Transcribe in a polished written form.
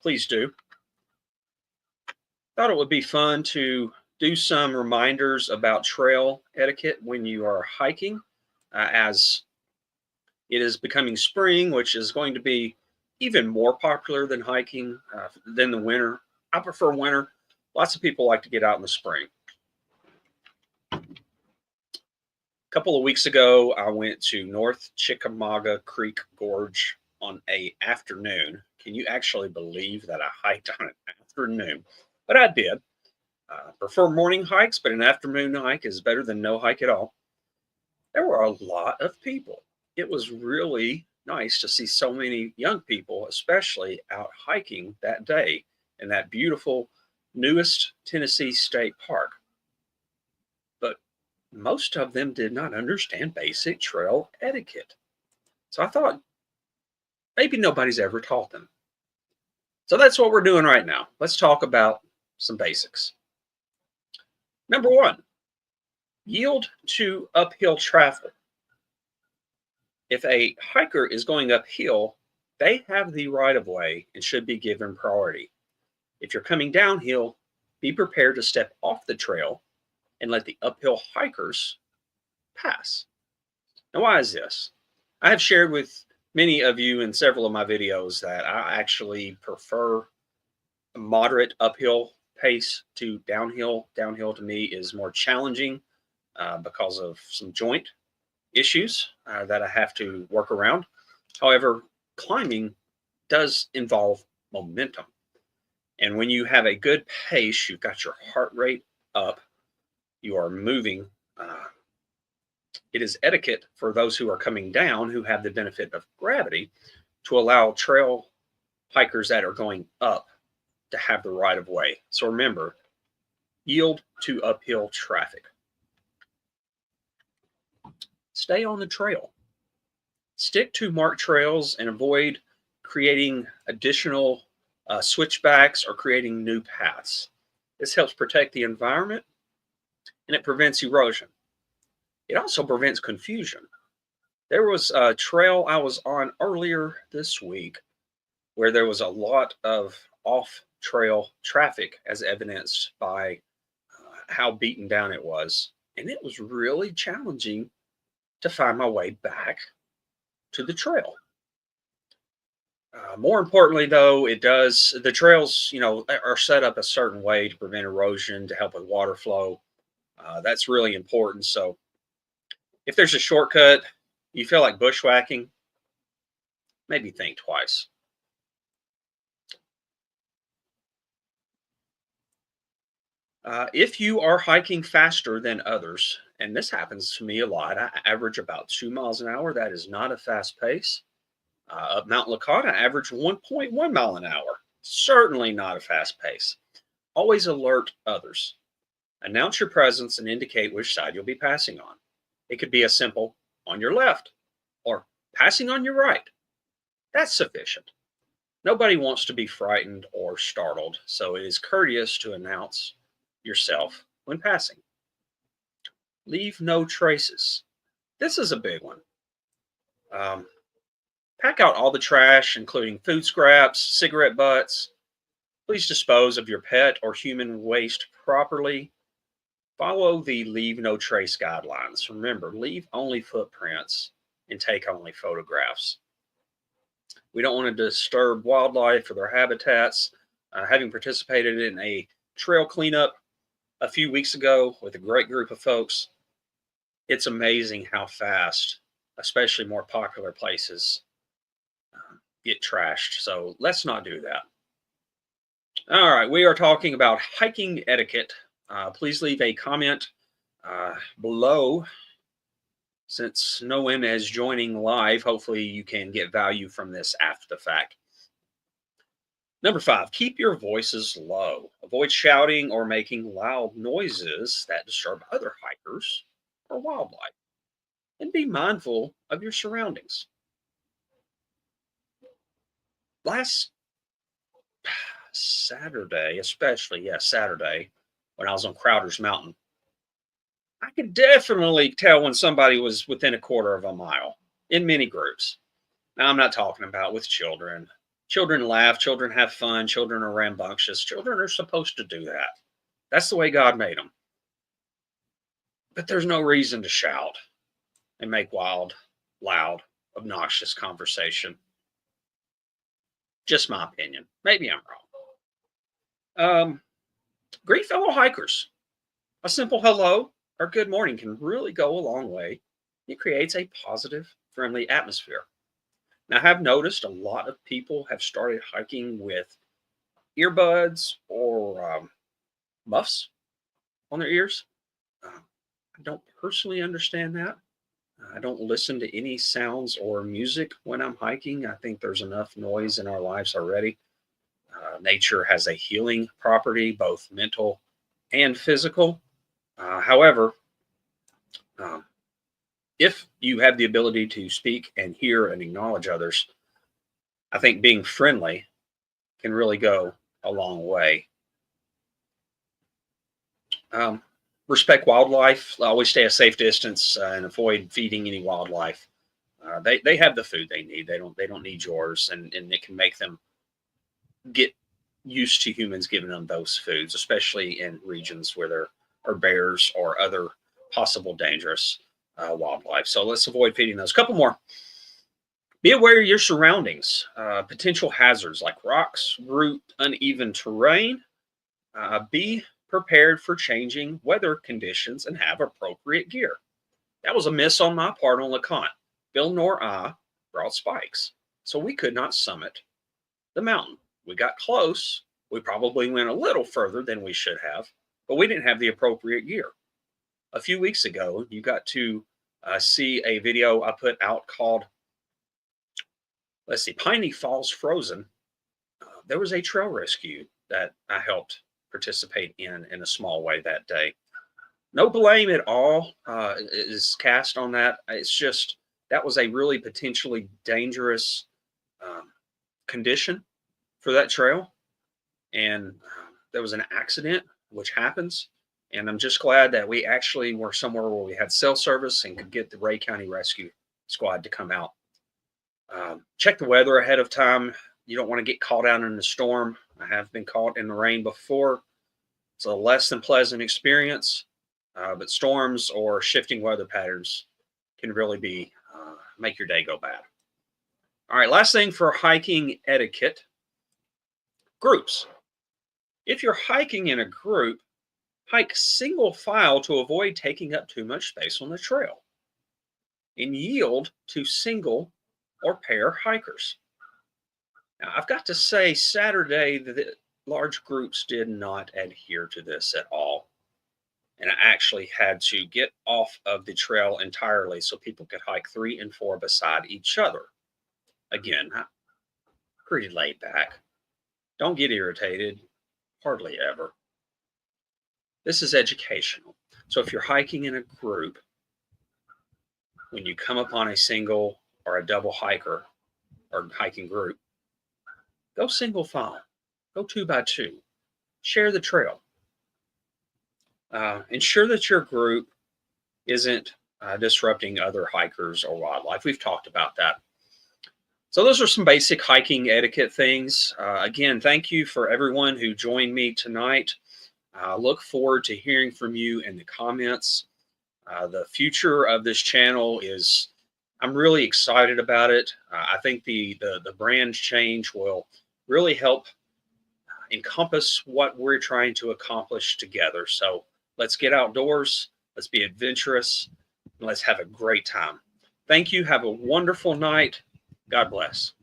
please do. Thought it would be fun to do some reminders about trail etiquette when you are hiking, as it is becoming spring, which is going to be even more popular than hiking than the winter. I prefer winter. Lots of people like to get out in the spring. A couple of weeks ago, I went to North Chickamauga Creek Gorge on a afternoon. Can you actually believe that I hiked on an afternoon? But I did. Prefer morning hikes, but an afternoon hike is better than no hike at all. There were a lot of people. It was really nice to see so many young people, especially out hiking that day in that beautiful newest Tennessee State Park. But most of them did not understand basic trail etiquette. So I thought maybe nobody's ever taught them. So that's what we're doing right now. Let's talk about some basics. Number one, yield to uphill traffic. If a hiker is going uphill, they have the right of way and should be given priority. If you're coming downhill, be prepared to step off the trail and let the uphill hikers pass. Now, why is this? I have shared with many of you in several of my videos that I actually prefer a moderate uphill pace to downhill. Downhill to me is more challenging because of some joint issues that I have to work around. However, climbing does involve momentum. And when you have a good pace, you've got your heart rate up, you are moving. It is etiquette for those who are coming down who have the benefit of gravity to allow trail hikers that are going up to have the right of way. So remember, yield to uphill traffic. Stay on the trail. Stick to marked trails and avoid creating additional switchbacks or creating new paths. This helps protect the environment and it prevents erosion. It also prevents confusion. There was a trail I was on earlier this week where there was a lot of off trail traffic, as evidenced by how beaten down it was. And it was really challenging to find my way back to the trail. More importantly, though, the trails, are set up a certain way to prevent erosion, to help with water flow. That's really important. So if there's a shortcut, you feel like bushwhacking, maybe think twice. If you are hiking faster than others, and this happens to me a lot, I average about 2 miles an hour. That is not a fast pace. Up Mount Lakota, I average 1.1 mile an hour. Certainly not a fast pace. Always alert others. Announce your presence and indicate which side you'll be passing on. It could be a simple on your left or passing on your right. That's sufficient. Nobody wants to be frightened or startled, so it is courteous to announce yourself when passing. Leave no traces. This is a big one. Pack out all the trash, including food scraps, cigarette butts. Please dispose of your pet or human waste properly. Follow the leave no trace guidelines. Remember, leave only footprints and take only photographs. We don't want to disturb wildlife or their habitats. Having participated in a trail cleanup a few weeks ago with a great group of folks, it's amazing how fast, especially more popular places, get trashed. So let's not do that. All right, we are talking about hiking etiquette. Please leave a comment below. Since no one is joining live, hopefully you can get value from this after the fact. Number 5, keep your voices low. Avoid shouting or making loud noises that disturb other hikers or wildlife. And be mindful of your surroundings. Last Saturday, Saturday, when I was on Crowder's Mountain, I could definitely tell when somebody was within a quarter of a mile in many groups. Now, I'm not talking about with children. Children laugh, children have fun, children are rambunctious. Children are supposed to do that. That's the way God made them. But there's no reason to shout and make wild, loud, obnoxious conversation. Just my opinion. Maybe I'm wrong. Greet fellow hikers. A simple hello or good morning can really go a long way. It creates a positive, friendly atmosphere. Now, I have noticed a lot of people have started hiking with earbuds or muffs on their ears. I don't personally understand that. I don't listen to any sounds or music when I'm hiking. I think there's enough noise in our lives already. Nature has a healing property, both mental and physical. However, um, if you have the ability to speak and hear and acknowledge others, I think being friendly can really go a long way. Um, Respect wildlife. Always stay a safe distance and avoid feeding any wildlife. They have the food they need. They don't need yours, and it can make them get used to humans giving them those foods, especially in regions where there are bears or other possible dangerous wildlife. So let's avoid feeding those. Couple more. Be aware of your surroundings, potential hazards like rocks, root, uneven terrain. Be prepared for changing weather conditions and have appropriate gear. That was a miss on my part on LeConte. Bill nor I brought spikes, so we could not summit the mountain. We got close. We probably went a little further than we should have, but we didn't have the appropriate gear. A few weeks ago, you got to see a video I put out called, let's see, Piney Falls Frozen. There was a trail rescue that I helped participate in a small way that day. No blame at all is cast on that. It's just that was a really potentially dangerous um, condition for that trail, and there was an accident, which happens. And I'm just glad that we actually were somewhere where we had cell service and could get the Ray County Rescue Squad to come out. Check the weather ahead of time. You don't want to get caught out in the storm. I have been caught in the rain before. It's a less than pleasant experience, but storms or shifting weather patterns can really be make your day go bad. All right, last thing for hiking etiquette: groups. If you're hiking in a group, hike single file to avoid taking up too much space on the trail, and yield to single or pair hikers. Now, I've got to say, Saturday, the large groups did not adhere to this at all. And I actually had to get off of the trail entirely so people could hike 3 and 4 beside each other. Again, pretty laid back. Don't get irritated, hardly ever. This is educational. So if you're hiking in a group, when you come upon a single or a double hiker or hiking group, go single file, go 2 by 2, share the trail. Ensure that your group isn't disrupting other hikers or wildlife. We've talked about that. So those are some basic hiking etiquette things. Again, thank you for everyone who joined me tonight. I look forward to hearing from you in the comments. The future of this channel is, I'm really excited about it. I think the brand change will really help encompass what we're trying to accomplish together. So let's get outdoors, let's be adventurous, and let's have a great time. Thank you. Have a wonderful night. God bless.